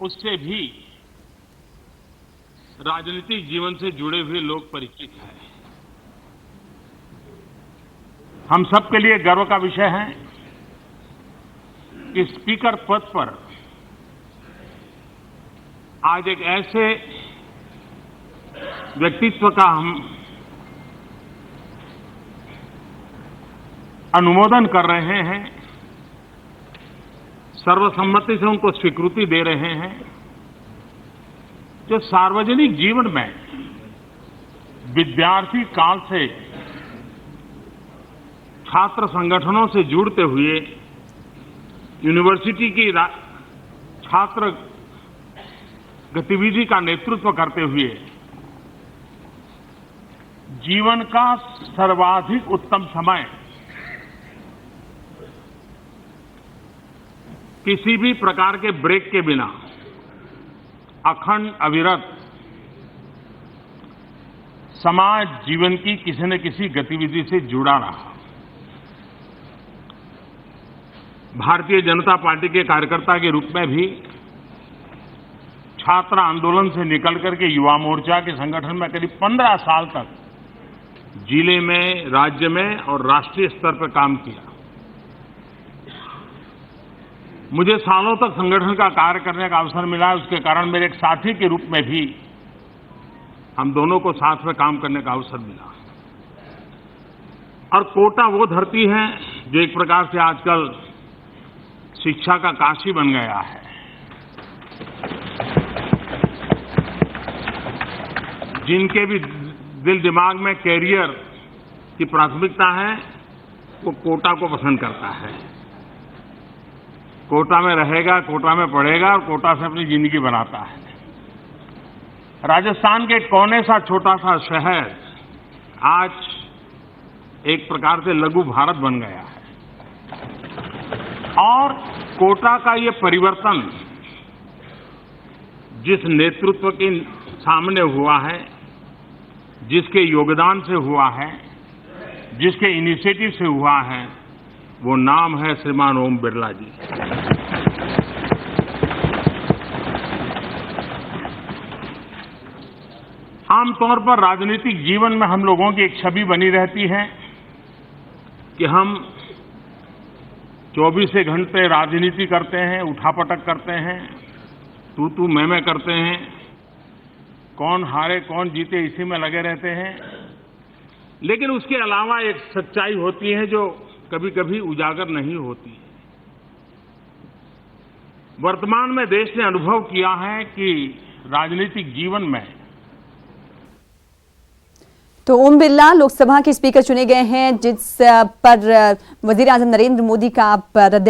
उससे भी राजनीतिक जीवन से जुड़े हुए लोग परिचित हैं। हम सबके लिए गर्व का विषय है कि स्पीकर पद पर आज एक ऐसे व्यक्तित्व का हम अनुमोदन कर रहे हैं, सर्वसम्मति से उनको स्वीकृति दे रहे हैं, जो सार्वजनिक जीवन में विद्यार्थी काल से छात्र संगठनों से जुड़ते हुए यूनिवर्सिटी की छात्र गतिविधि का नेतृत्व करते हुए जीवन का सर्वाधिक उत्तम समय किसी भी प्रकार के ब्रेक के बिना अखंड अविरत समाज जीवन की किसी न किसी गतिविधि से जुड़ा रहा। भारतीय जनता पार्टी के कार्यकर्ता के रूप में भी छात्र आंदोलन से निकल करके युवा मोर्चा के संगठन में करीब 15 साल तक जिले में, राज्य में और राष्ट्रीय स्तर पर काम किया। मुझे सालों तक संगठन का कार्य करने का अवसर मिला। उसके कारण मेरे एक साथी के रूप में भी हम दोनों को साथ में काम करने का अवसर मिला। और कोटा वो धरती है जो एक प्रकार से आजकल शिक्षा का काशी बन गया है। जिनके भी दिल दिमाग में कैरियर की प्राथमिकता है, वो कोटा को पसंद करता है। कोटा में रहेगा, कोटा में पढ़ेगा और कोटा से अपनी जिंदगी बनाता है। राजस्थान के कोने सा छोटा सा शहर आज एक प्रकार से लघु भारत बन गया है। और कोटा का ये परिवर्तन जिस नेतृत्व के सामने हुआ है, जिसके योगदान से हुआ है, जिसके इनिशिएटिव से हुआ है, वो नाम है श्रीमान ओम बिरला जी। आमतौर पर राजनीतिक जीवन में हम लोगों की एक छवि बनी रहती है कि हम 24 घंटे राजनीति करते हैं, उठापटक करते हैं, तू मैं करते हैं, कौन हारे कौन जीते इसी में लगे रहते हैं। लेकिन उसके अलावा एक सच्चाई होती है जो कभी कभी उजागर नहीं होती है। वर्तमान में देश ने अनुभव किया है कि राजनीतिक जीवन में तो ओम बिरला लोकसभा के स्पीकर चुने गए हैं, जिस पर वजीर आजम नरेंद्र मोदी का रद्द